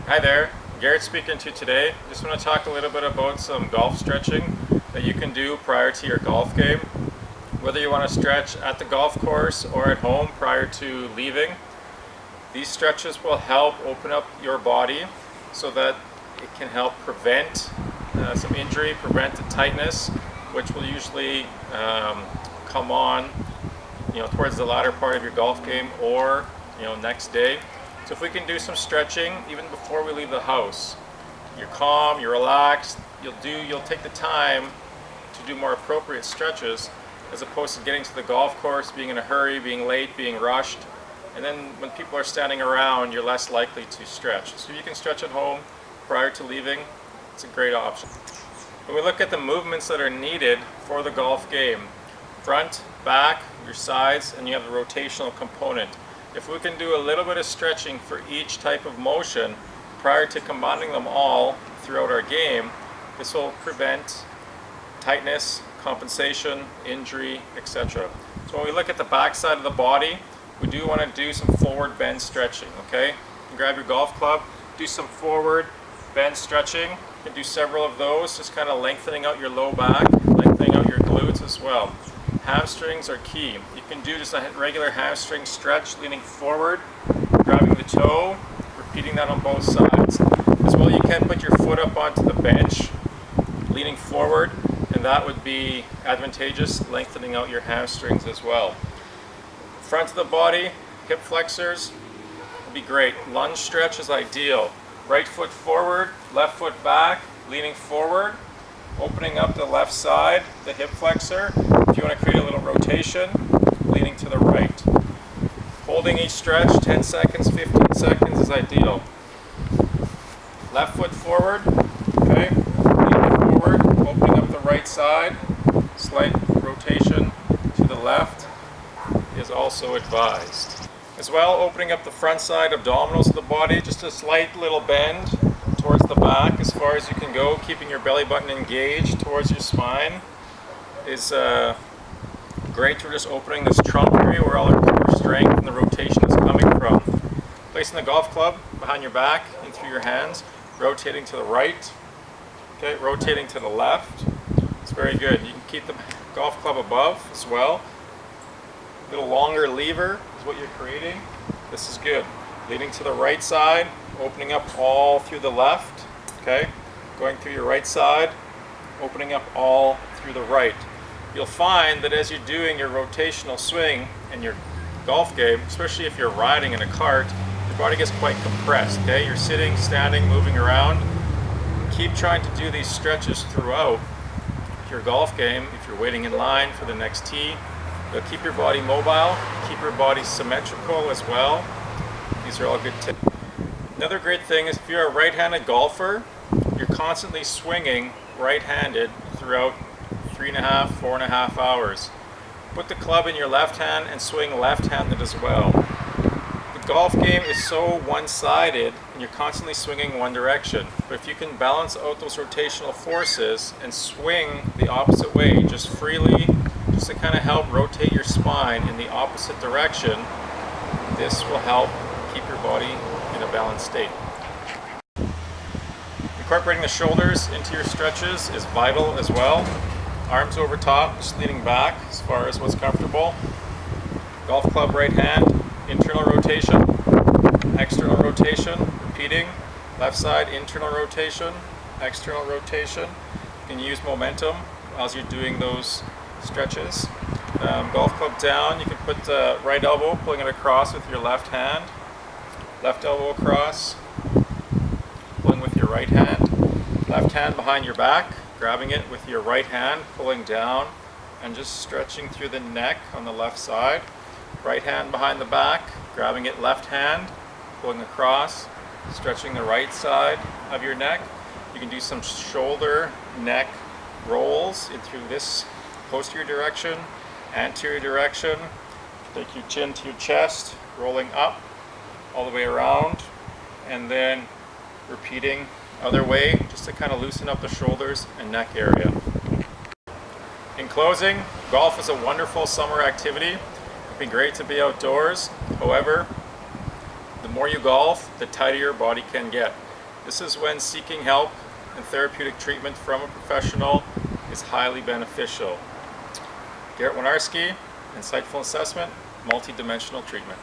Hi there, Garrett speaking to you today. Just want to talk a little bit about some golf stretching that you can do prior to your golf game. Whether you want to stretch at the golf course or at home prior to leaving, these stretches will help open up your body so that it can help prevent some injury, prevent the tightness, which will usually come on towards the latter part of your golf game or next day. So if we can do some stretching even before we leave the house, you're calm, you're relaxed, you'll take the time to do more appropriate stretches as opposed to getting to the golf course, being in a hurry, being late, being rushed. And then when people are standing around, you're less likely to stretch. So if you can stretch at home prior to leaving, it's a great option. When we look at the movements that are needed for the golf game, front, back, your sides, and you have the rotational component. If we can do a little bit of stretching for each type of motion prior to combining them all throughout our game, this will prevent tightness, compensation, injury, etc. So when we look at the back side of the body, we do want to do some forward bend stretching, okay? You grab your golf club, do some forward bend stretching. You can do several of those, just kind of lengthening out your low back, lengthening out your glutes as well. Hamstrings are key. You can do just a regular hamstring stretch, leaning forward, grabbing the toe, repeating that on both sides. As well, you can put your foot up onto the bench, leaning forward, and that would be advantageous, lengthening out your hamstrings as well. Front of the body, hip flexors would be great. Lunge stretch is ideal. Right foot forward, left foot back, leaning forward, opening up the left side, the hip flexor. If you want to create a little rotation, leaning to the right. Holding each stretch, 10 seconds, 15 seconds is ideal. Left foot forward, okay, leaning forward, opening up the right side, slight rotation to the left is also advised. As well, opening up the front side abdominals of the body, just a slight little bend towards the back as far as you can go, keeping your belly button engaged towards your spine is great for just opening this trunk area where all our core strength and the rotation is coming from. Placing the golf club behind your back and through your hands, rotating to the right, okay, rotating to the left. It's very good. You can keep the golf club above as well. A little longer lever is what you're creating. This is good. Leaning to the right side, opening up all through the left, okay? Going through your right side, opening up all through the right. You'll find that as you're doing your rotational swing in your golf game, especially if you're riding in a cart, your body gets quite compressed, okay? You're sitting, standing, moving around. Keep trying to do these stretches throughout your golf game. If you're waiting in line for the next tee, you'll keep your body mobile, keep your body symmetrical as well. These are all good tips. Another great thing is if you're a right-handed golfer, you're constantly swinging right-handed throughout 3.5, 4.5 hours. Put the club in your left hand and swing left-handed as well. The golf game is so one-sided and you're constantly swinging one direction. But if you can balance out those rotational forces and swing the opposite way, just freely, just to kind of help rotate your spine in the opposite direction, this will help keep your body in a balanced state. Incorporating the shoulders into your stretches is vital as well. Arms over top, just leaning back as far as what's comfortable. Golf club right hand, internal rotation, external rotation, repeating. Left side, internal rotation, external rotation. You can use momentum as you're doing those stretches. Golf club down, you can put the right elbow, pulling it across with your left hand. Left elbow across, pulling with your right hand. Left hand behind your back, grabbing it with your right hand, pulling down, and just stretching through the neck on the left side. Right hand behind the back, grabbing it left hand, pulling across, stretching the right side of your neck. You can do some shoulder, neck rolls in through this posterior direction, anterior direction. Take your chin to your chest, rolling up all the way around, and then repeating other way just to kind of loosen up the shoulders and neck area. In closing, golf is a wonderful summer activity. It'd be great to be outdoors. However, the more you golf, the tighter your body can get. This is when seeking help and therapeutic treatment from a professional is highly beneficial. Garret Woynarski, Insightful Assessment, Multidimensional Treatment.